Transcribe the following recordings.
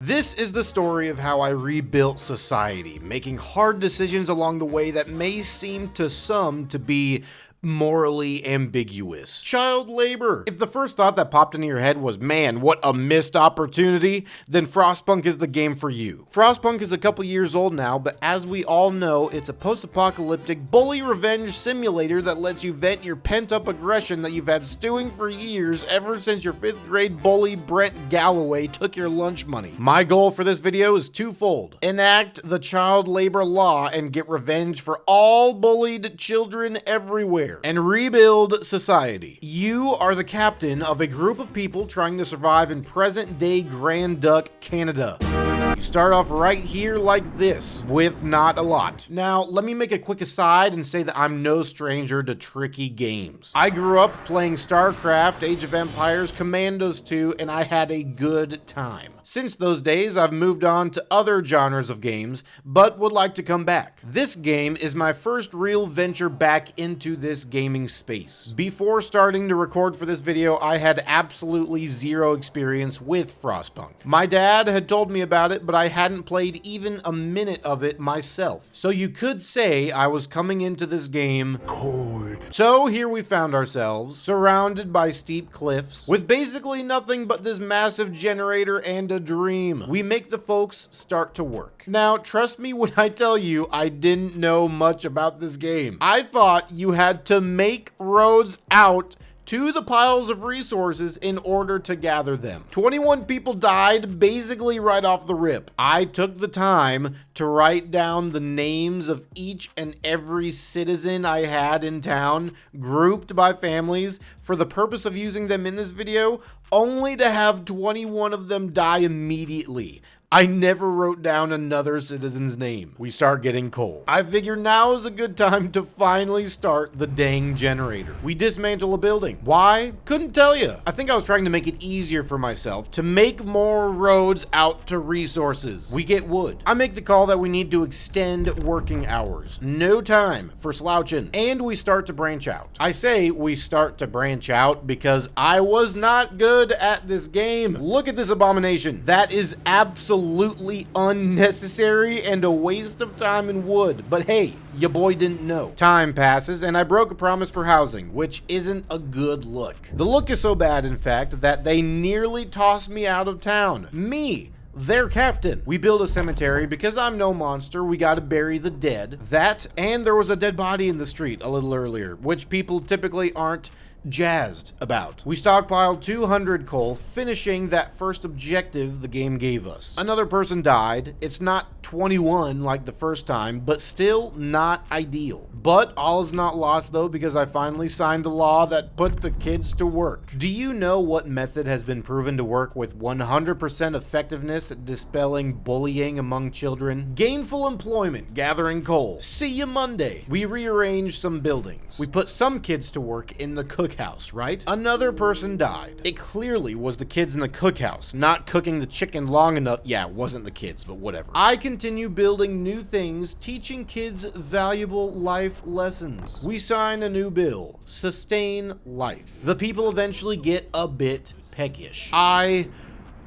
This is the story of how I rebuilt society, making hard decisions along the way that may seem to some to be morally ambiguous. Child labor. If the first thought that popped into your head was, man, what a missed opportunity, then Frostpunk is the game for you. Frostpunk is a couple years old now, but as we all know, it's a post-apocalyptic bully revenge simulator that lets you vent your pent-up aggression that you've had stewing for years ever since your 5th grade bully Brent Galloway took your lunch money. My goal for this video is twofold. Enact the child labor law and get revenge for all bullied children everywhere. And rebuild society. You are the captain of a group of people trying to survive in present-day Grand Duck, Canada. You start off right here like this, with not a lot. Now, let me make a quick aside and say that I'm no stranger to tricky games. I grew up playing StarCraft, Age of Empires, Commandos 2, and I had a good time. Since those days, I've moved on to other genres of games, but would like to come back. This game is my first real venture back into this gaming space. Before starting to record for this video, I had absolutely zero experience with Frostpunk. My dad had told me about it, but I hadn't played even a minute of it myself. So you could say I was coming into this game cold. So here we found ourselves, surrounded by steep cliffs, with basically nothing but this massive generator and a dream. We make the folks start to work. Now, trust me when I tell you I didn't know much about this game. I thought you had to make roads out to the piles of resources in order to gather them. 21 people died basically right off the rip. I took the time to write down the names of each and every citizen I had in town, grouped by families, for the purpose of using them in this video, only to have 21 of them die immediately. I never wrote down another citizen's name. We start getting cold. I figure now is a good time to finally start the dang generator. We dismantle a building. Why? Couldn't tell you. I think I was trying to make it easier for myself to make more roads out to resources. We get wood. I make the call that we need to extend working hours. No time for slouching. And we start to branch out. I say we start to branch out because I was not good at this game. Look at this abomination. That is absolutely unnecessary and a waste of time and wood. But hey, your boy didn't know. Time passes and I broke a promise for housing, which isn't a good look. The look is so bad, in fact, that they nearly tossed me out of town. Me, their captain. We build a cemetery because I'm no monster. We gotta bury the dead. That, and there was a dead body in the street a little earlier, which people typically aren't jazzed about. We stockpiled 200 coal, finishing that first objective the game gave us. Another person died. It's not 21 like the first time, but still not ideal. But all is not lost though, because I finally signed a law that put the kids to work. Do you know what method has been proven to work with 100% effectiveness at dispelling bullying among children? Gainful employment, gathering coal. See you Monday. We rearranged some buildings. We put some kids to work in the cookhouse, right? Another person died. It clearly was the kids in the cookhouse, not cooking the chicken long enough. Yeah, it wasn't the kids, but whatever. I continue building new things, teaching kids valuable life lessons. We sign a new bill, sustain life. The people eventually get a bit peckish. I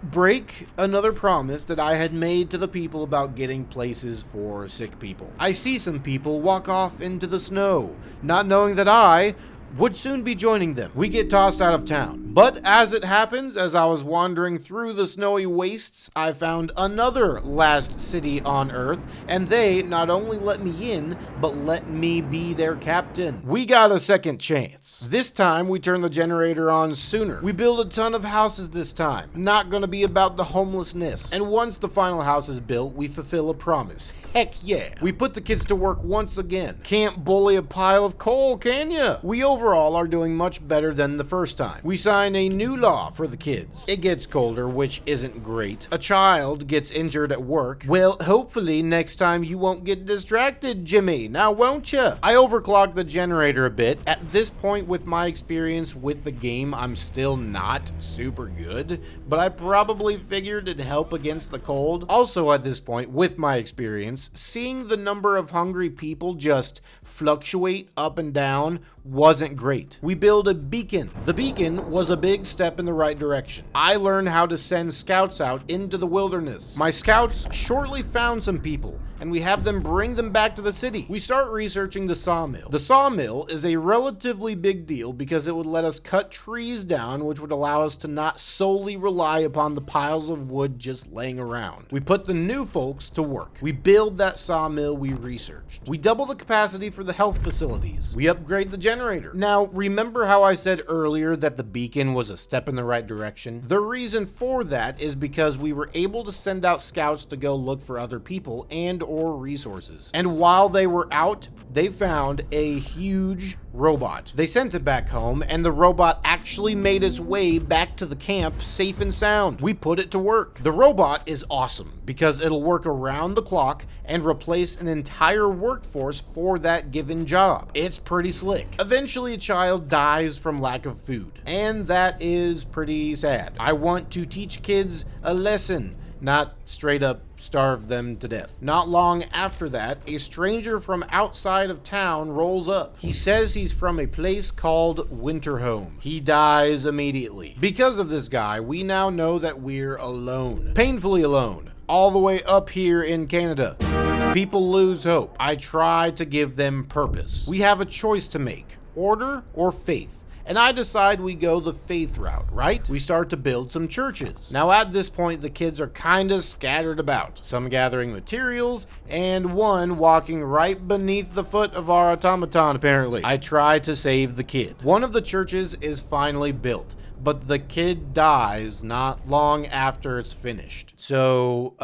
break another promise that I had made to the people about getting places for sick people. I see some people walk off into the snow, not knowing that I would soon be joining them. We get tossed out of town. But as it happens, as I was wandering through the snowy wastes, I found another last city on Earth, and they not only let me in, but let me be their captain. We got a second chance. This time, we turn the generator on sooner. We build a ton of houses this time. Not gonna be about the homelessness. And once the final house is built, we fulfill a promise. Heck yeah. We put the kids to work once again. Can't bully a pile of coal, can ya? We overall are doing much better than the first time. We sign a new law for the kids. It gets colder, which isn't great. A child gets injured at work. Well, hopefully next time you won't get distracted, Jimmy. Now won't ya? I overclocked the generator a bit. At this point with my experience with the game, I'm still not super good, but I probably figured it'd help against the cold. Also at this point, with my experience, seeing the number of hungry people just fluctuate up and down wasn't great. We build a beacon. The beacon was a big step in the right direction. I learned how to send scouts out into the wilderness. My scouts shortly found some people, and we have them bring them back to the city. We start researching the sawmill. The sawmill is a relatively big deal because it would let us cut trees down, which would allow us to not solely rely upon the piles of wood just laying around. We put the new folks to work. We build that sawmill we researched. We double the capacity for the health facilities. We upgrade the generator. Now, remember how I said earlier that the beacon was a step in the right direction? The reason for that is because we were able to send out scouts to go look for other people and or resources. And while they were out, they found a huge robot. They sent it back home, and the robot actually made its way back to the camp safe and sound. We put it to work. The robot is awesome because it'll work around the clock and replace an entire workforce for that given job. It's pretty slick. Eventually, a child dies from lack of food, and that is pretty sad. I want to teach kids a lesson, not straight up starve them to death. Not long after that, a stranger from outside of town rolls up. He says he's from a place called Winterhome. He dies immediately. Because of this guy, we now know that we're alone. Painfully alone. All the way up here in Canada. People lose hope. I try to give them purpose. We have a choice to make. Order or faith. And I decide we go the faith route, right? We start to build some churches. Now at this point, the kids are kind of scattered about. Some gathering materials, and one walking right beneath the foot of our automaton, apparently. I try to save the kid. One of the churches is finally built, but the kid dies not long after it's finished. So,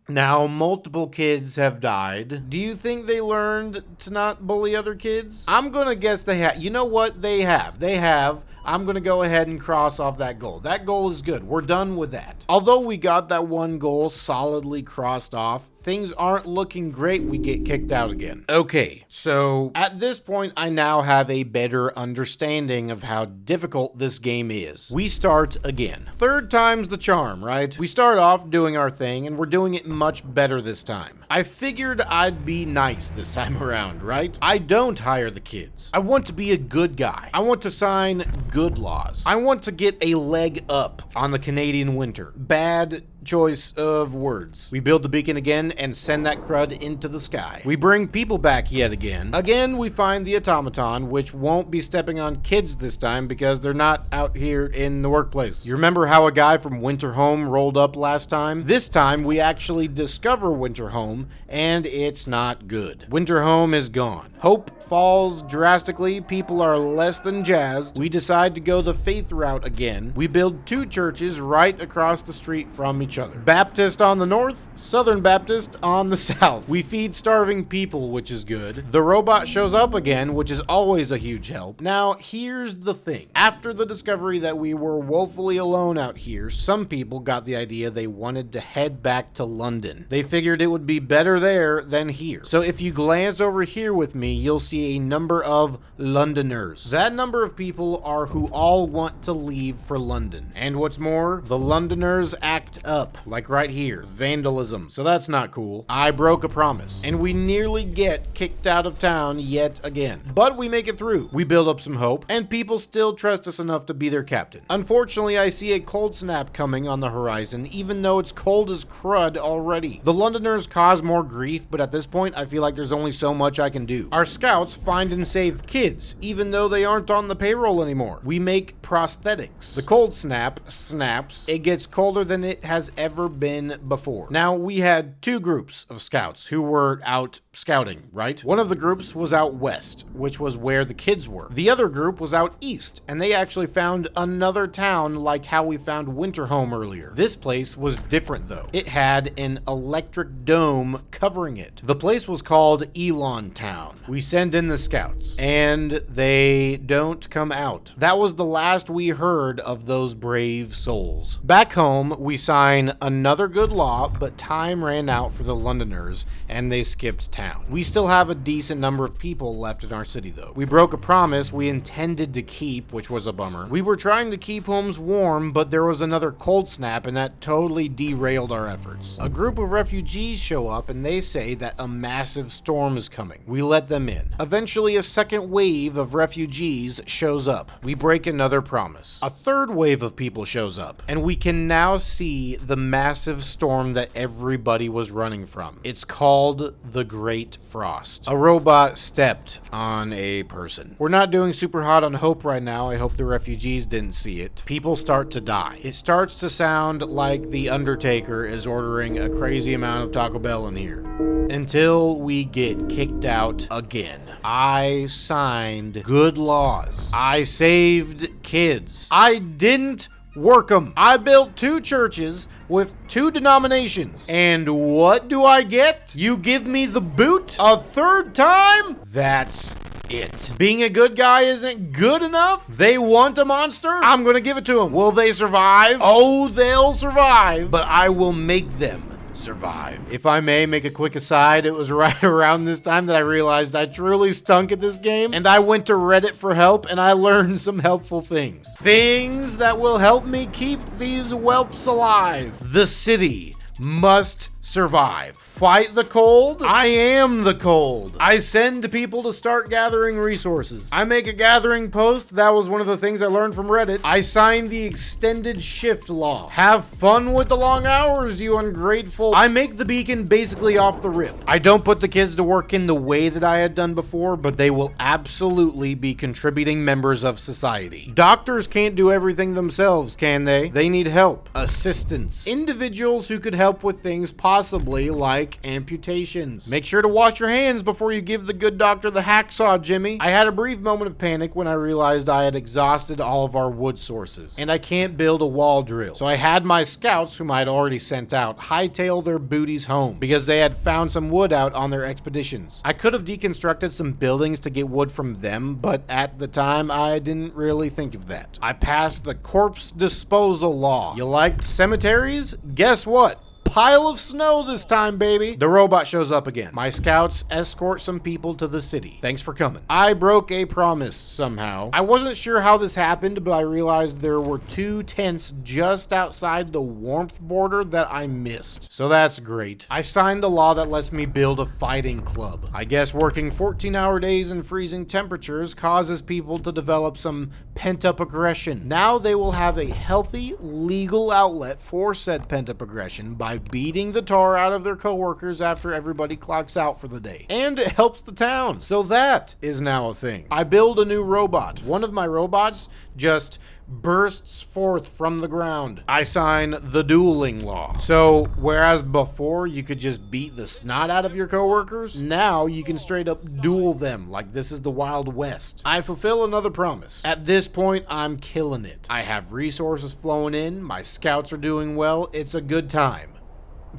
now, multiple kids have died. Do you think they learned to not bully other kids? I'm gonna guess they have. You know what? They have. They have. I'm gonna go ahead and cross off that goal. That goal is good. We're done with that. Although we got that one goal solidly crossed off, things aren't looking great. We get kicked out again. Okay, so at this point, I now have a better understanding of how difficult this game is. We start again. Third time's the charm, right? We start off doing our thing, and we're doing it much better this time. I figured I'd be nice this time around, right? I don't hire the kids. I want to be a good guy. I want to sign good laws. I want to get a leg up on the Canadian winter. Bad choice of words. We build the beacon again and send that crud into the sky. We bring people back yet again. Again, we find the automaton, which won't be stepping on kids this time because they're not out here in the workplace. You remember how a guy from Winterhome rolled up last time? This time, we actually discover Winterhome, and it's not good. Winterhome is gone. Hope falls drastically. People are less than jazzed. We decide to go the faith route again. We build two churches right across the street from each other. Baptist on the north, Southern Baptist on the south. We feed starving people, which is good. The robot shows up again, which is always a huge help. Now, here's the thing. After the discovery that we were woefully alone out here, some people got the idea they wanted to head back to London. They figured it would be better there than here. So if you glance over here with me, you'll see a number of Londoners. That number of people are who all want to leave for London. And what's more, the Londoners act up, like right here, vandalism. So that's not cool. I broke a promise, and we nearly get kicked out of town yet again. But we make it through. We build up some hope, and people still trust us enough to be their captain. Unfortunately, I see a cold snap coming on the horizon, even though it's cold as crud already. The Londoners cause more grief, but at this point, I feel like there's only so much I can do. Our scouts find and save kids, even though they aren't on the payroll anymore. We make prosthetics. The cold snap snaps. It gets colder than it has ever been before. Now, we had two groups of scouts who were out scouting, right? One of the groups was out west, which was where the kids were. The other group was out east, and they actually found another town like how we found Winterhome earlier. This place was different though. It had an electric dome covering it. The place was called Elon Town. We send in the scouts, and they don't come out. That was the last last we heard of those brave souls. Back home, we sign another good law, but time ran out for the Londoners and they skipped town. We still have a decent number of people left in our city though. We broke a promise we intended to keep, which was a bummer. We were trying to keep homes warm, but there was another cold snap and that totally derailed our efforts. A group of refugees show up and they say that a massive storm is coming. We let them in. Eventually, a second wave of refugees shows up. We break another promise. A third wave of people shows up, and we can now see the massive storm that everybody was running from. It's called the Great Frost. A robot stepped on a person. We're not doing super hot on hope right now. I hope the refugees didn't see it. People start to die. It starts to sound like the Undertaker is ordering a crazy amount of Taco Bell in here. Until we get kicked out again. I signed good laws. I saved kids. I didn't work them. I built 2 churches with 2 denominations. And what do I get? You give me the boot a 3rd time? That's it. Being a good guy isn't good enough? They want a monster? I'm gonna give it to them. Will they survive? Oh, they'll survive, but I will make them survive. If I may make a quick aside, it was right around this time that I realized I truly stunk at this game, and I went to Reddit for help, and I learned some helpful things. Things that will help me keep these whelps alive. The city must survive. Fight the cold? I am the cold. I send people to start gathering resources. I make a gathering post. That was one of the things I learned from Reddit. I signed the extended shift law. Have fun with the long hours, you ungrateful. I make the beacon basically off the rip. I don't put the kids to work in the way that I had done before, but they will absolutely be contributing members of society. Doctors can't do everything themselves, can they? They need help, assistance, individuals who could help with things possibly like amputations. Make sure to wash your hands before you give the good doctor the hacksaw, Jimmy. I had a brief moment of panic when I realized I had exhausted all of our wood sources, and I can't build a wall drill. So I had my scouts, whom I had already sent out, hightail their booties home because they had found some wood out on their expeditions. I could have deconstructed some buildings to get wood from them, but at the time, I didn't really think of that. I passed the corpse disposal law. You liked cemeteries? Guess what? Pile of snow this time, baby. The robot shows up again. My scouts escort some people to the city. Thanks for coming. I broke a promise somehow. I wasn't sure how this happened, but I realized there were 2 tents just outside the warmth border that I missed. So that's great. I signed the law that lets me build a fighting club. I guess working 14-hour days in freezing temperatures causes people to develop some pent-up aggression. Now they will have a healthy, legal outlet for said pent-up aggression by beating the tar out of their coworkers after everybody clocks out for the day. And it helps the town. So that is now a thing. I build a new robot. One of my robots just bursts forth from the ground. I sign the dueling law. So whereas before you could just beat the snot out of your coworkers, now you can straight up duel them like this is the Wild West. I fulfill another promise. At this point, I'm killing it. I have resources flowing in. My scouts are doing well. It's a good time.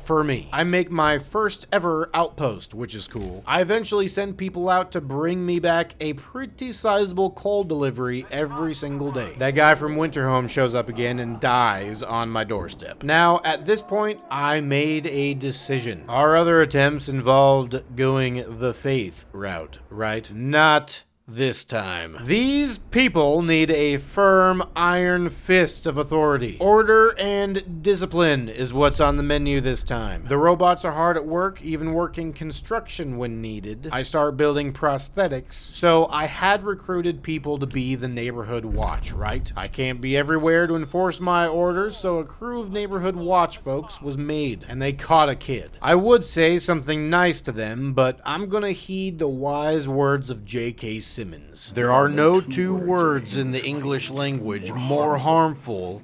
For me. I make my first ever outpost, which is cool. I eventually send people out to bring me back a pretty sizable coal delivery every single day. That guy from Winterhome shows up again and dies on my doorstep. Now, at this point, I made a decision. Our other attempts involved going the faith route, right? Not this time. These people need a firm iron fist of authority. Order and discipline is what's on the menu this time. The robots are hard at work, even working construction when needed. I start building prosthetics, so I had recruited people to be the neighborhood watch, right? I can't be everywhere to enforce my orders, so a crew of neighborhood watch folks was made, and they caught a kid. I would say something nice to them, but I'm gonna heed the wise words of J.K. Simmons. There are no 2 words in the English language more harmful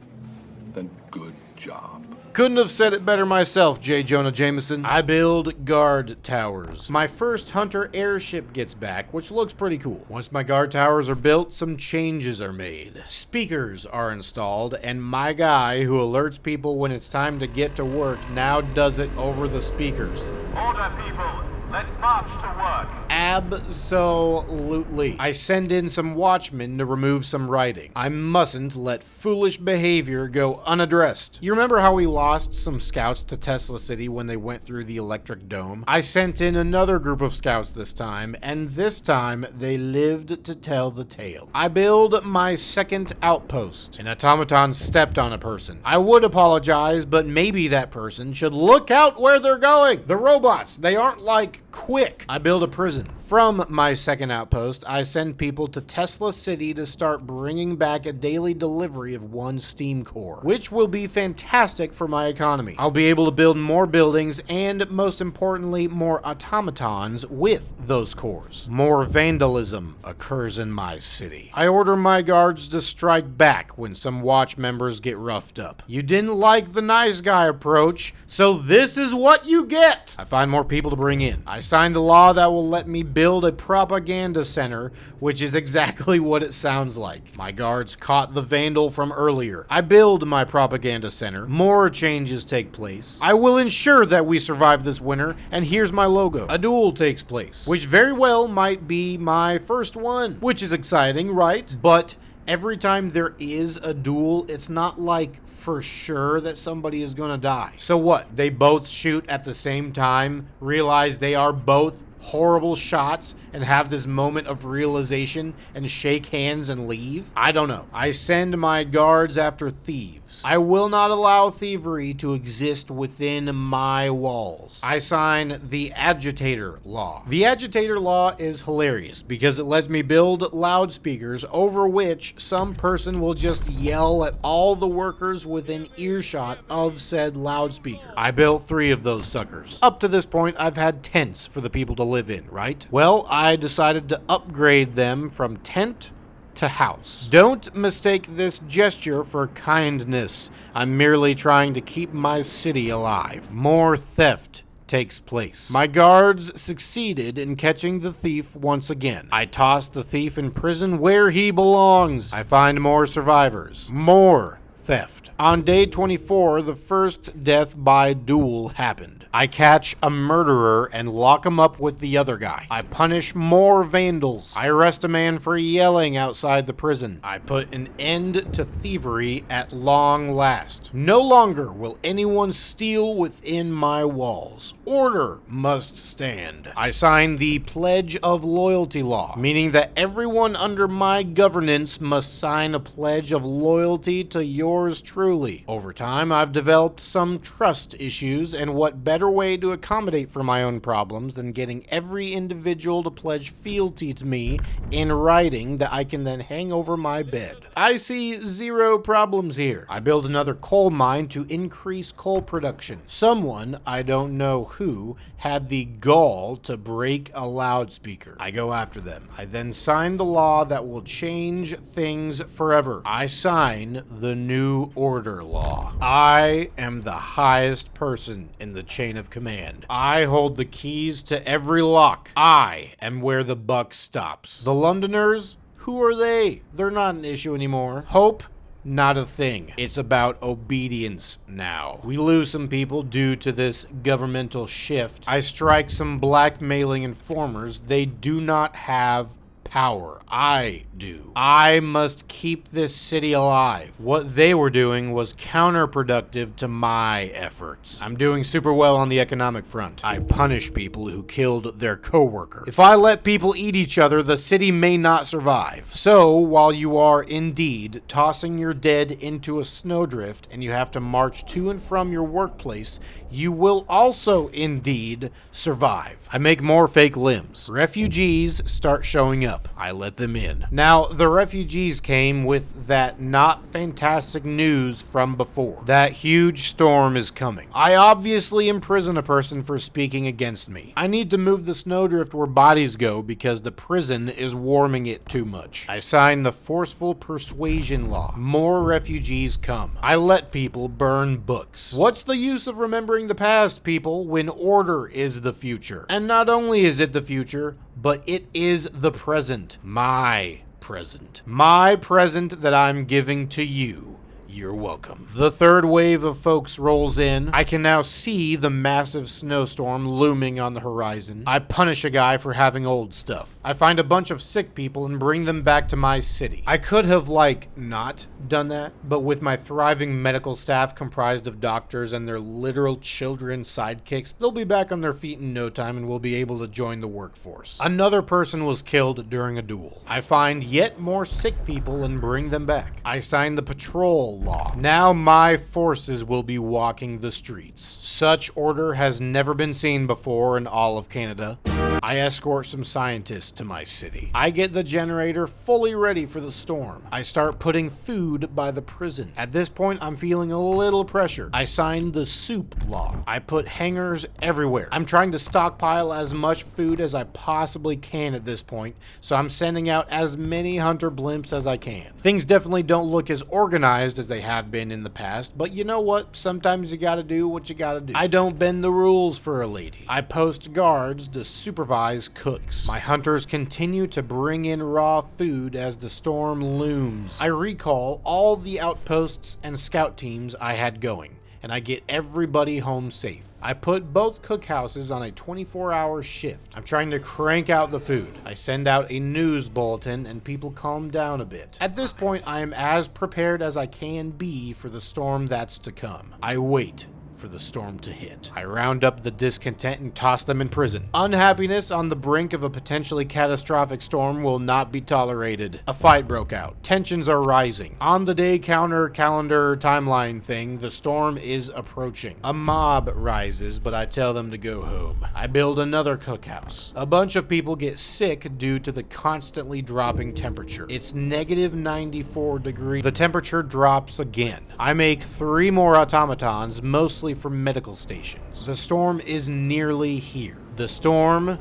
than good job. Couldn't have said it better myself, J. Jonah Jameson. I build guard towers. My first Hunter airship gets back, which looks pretty cool. Once my guard towers are built, some changes are made. Speakers are installed, and my guy, who alerts people when it's time to get to work, now does it over the speakers. Order, people. Let's march to work. Absolutely. I send in some watchmen to remove some writing. I mustn't let foolish behavior go unaddressed. You remember how we lost some scouts to Tesla City when they went through the electric dome? I sent in another group of scouts this time, and this time they lived to tell the tale. I build my second outpost. An automaton stepped on a person. I would apologize, but maybe that person should look out where they're going. The robots, they aren't like quick. I build a prison. From my second outpost, I send people to Tesla City to start bringing back a daily delivery of one steam core, which will be fantastic for my economy. I'll be able to build more buildings and, most importantly, more automatons with those cores. More vandalism occurs in my city. I order my guards to strike back when some watch members get roughed up. You didn't like the nice guy approach, so this is what you get. I find more people to bring in. I signed a law that will let me build a propaganda center, which is exactly what it sounds like. My guards caught the vandal from earlier. I build my propaganda center. More changes take place. I will ensure that we survive this winter, and here's my logo. A duel takes place, which very well might be my first one, which is exciting, right? But every time there is a duel, it's not like for sure that somebody is gonna die. So what? They both shoot at the same time, realize they are both horrible shots, and have this moment of realization and shake hands and leave? I don't know. I send my guards after thieves. I will not allow thievery to exist within my walls. I sign the agitator law. The agitator law is hilarious because it lets me build loudspeakers over which some person will just yell at all the workers within earshot of said loudspeaker. I built 3 of those suckers. Up to this point, I've had tents for the people to live in, right? Well, I decided to upgrade them from tent to house. Don't mistake this gesture for kindness. I'm merely trying to keep my city alive. More theft takes place. My guards succeeded in catching the thief once again. I toss the thief in prison where he belongs. I find more survivors. More theft. On day 24, the first death by duel happened. I catch a murderer and lock him up with the other guy. I punish more vandals. I arrest a man for yelling outside the prison. I put an end to thievery at long last. No longer will anyone steal within my walls. Order must stand. I sign the Pledge of Loyalty law, meaning that everyone under my governance must sign a pledge of loyalty to yours truly. Over time, I've developed some trust issues, and what better way to accommodate for my own problems than getting every individual to pledge fealty to me in writing that I can then hang over my bed. I see 0 problems here. I build another coal mine to increase coal production. Someone, I don't know who, had the gall to break a loudspeaker. I go after them. I then sign the law that will change things forever. I sign the New Order law. I am the highest person in the chain of command. I hold the keys to every lock. I am where the buck stops. The Londoners, who are they? They're not an issue anymore. Hope, not a thing. It's about obedience now. We lose some people due to this governmental shift. I strike some blackmailing informers. They do not have power. I do. I must keep this city alive. What they were doing was counterproductive to my efforts. I'm doing super well on the economic front. I punish people who killed their coworker. If I let people eat each other, the city may not survive. So, while you are indeed tossing your dead into a snowdrift and you have to march to and from your workplace, you will also indeed survive. I make more fake limbs. Refugees start showing up. I let them in. Now, the refugees came with that not fantastic news from before. That huge storm is coming. I obviously imprison a person for speaking against me. I need to move the snowdrift where bodies go because the prison is warming it too much. I sign the forceful persuasion law. More refugees come. I let people burn books. What's the use of remembering the past, people, when order is the future? And not only is it the future, but it is the present. My present. My present that I'm giving to you. You're welcome. The third wave of folks rolls in. I can now see the massive snowstorm looming on the horizon. I punish a guy for having old stuff. I find a bunch of sick people and bring them back to my city. I could have, not done that, but with my thriving medical staff comprised of doctors and their literal children sidekicks, they'll be back on their feet in no time and will be able to join the workforce. Another person was killed during a duel. I find yet more sick people and bring them back. I sign the patrol law. Now my forces will be walking the streets. Such order has never been seen before in all of Canada. I escort some scientists to my city. I get the generator fully ready for the storm. I start putting food by the prison. At this point, I'm feeling a little pressure. I sign the soup law. I put hangers everywhere. I'm trying to stockpile as much food as I possibly can at this point, so I'm sending out as many hunter blimps as I can. Things definitely don't look as organized as they have been in the past, but you know what? Sometimes you gotta do what you gotta do. I don't bend the rules for a lady. I post guards to supervise cooks. My hunters continue to bring in raw food as the storm looms. I recall all the outposts and scout teams I had going, and I get everybody home safe. I put both cookhouses on a 24-hour shift. I'm trying to crank out the food. I send out a news bulletin and people calm down a bit. At this point, I am as prepared as I can be for the storm that's to come. I wait for the storm to hit. I round up the discontent and toss them in prison. Unhappiness on the brink of a potentially catastrophic storm will not be tolerated. A fight broke out. Tensions are rising. On the day counter calendar timeline thing, the storm is approaching. A mob rises, but I tell them to go home. I build another cookhouse. A bunch of people get sick due to the constantly dropping temperature. It's negative 94 degrees. The temperature drops again. I make 3 more automatons, mostly from medical stations. The storm is nearly here. The storm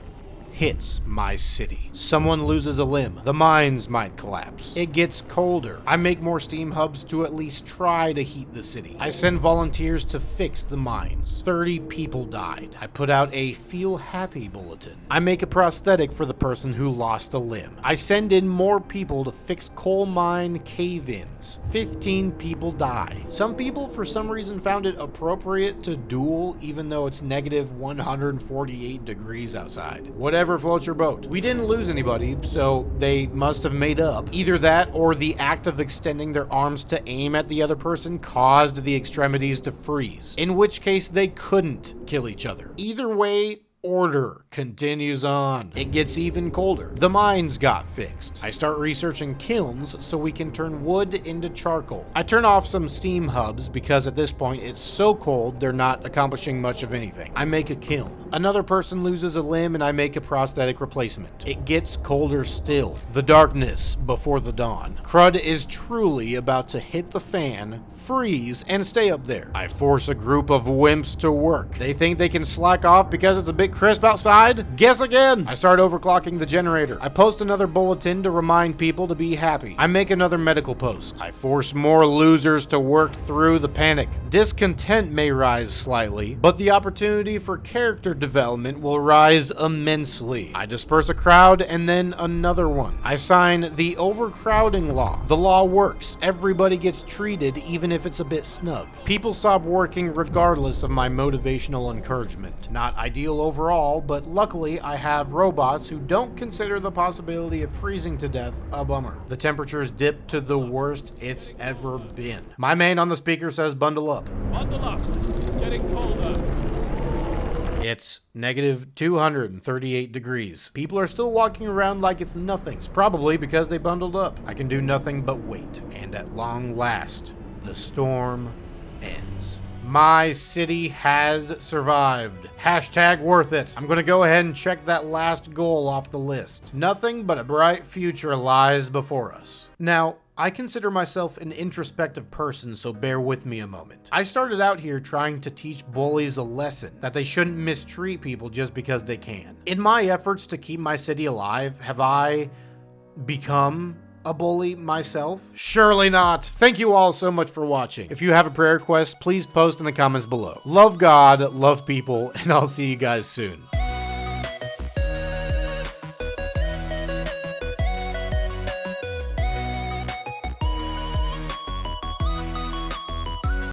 hits my city. Someone loses a limb. The mines might collapse. It gets colder. I make more steam hubs to at least try to heat the city. I send volunteers to fix the mines. 30 people died. I put out a feel happy bulletin. I make a prosthetic for the person who lost a limb. I send in more people to fix coal mine cave-ins. 15 people die. Some people for some reason found it appropriate to duel even though it's negative 148 degrees outside. Whatever floats your boat. We didn't lose anybody, so they must have made up. Either that or the act of extending their arms to aim at the other person caused the extremities to freeze, in which case they couldn't kill each other. Either way, order continues on. It gets even colder. The mines got fixed. I start researching kilns so we can turn wood into charcoal. I turn off some steam hubs because at this point it's so cold they're not accomplishing much of anything. I make a kiln. Another person loses a limb and I make a prosthetic replacement. It gets colder still. The darkness before the dawn. Crud is truly about to hit the fan, freeze, and stay up there. I force a group of wimps to work. They think they can slack off because it's a bit crisp outside? Guess again! I start overclocking the generator. I post another bulletin to remind people to be happy. I make another medical post. I force more losers to work through the panic. Discontent may rise slightly, but the opportunity for character development will rise immensely. I disperse a crowd and then another one. I sign the overcrowding law. The law works. Everybody gets treated even if it's a bit snug. People stop working regardless of my motivational encouragement. Not ideal overall, but luckily I have robots who don't consider the possibility of freezing to death a bummer. The temperatures dip to the worst it's ever been. My man on the speaker says bundle up. Bundle up. It's getting colder. It's negative 238 degrees. People are still walking around like it's nothing. It's probably because they bundled up. I can do nothing but wait. And at long last, the storm ends. My city has survived. Hashtag worth it. I'm gonna go ahead and check that last goal off the list. Nothing but a bright future lies before us. Now, I consider myself an introspective person, so bear with me a moment. I started out here trying to teach bullies a lesson, that they shouldn't mistreat people just because they can. In my efforts to keep my city alive, have I become a bully myself? Surely not. Thank you all so much for watching. If you have a prayer request, please post in the comments below. Love God, love people, and I'll see you guys soon.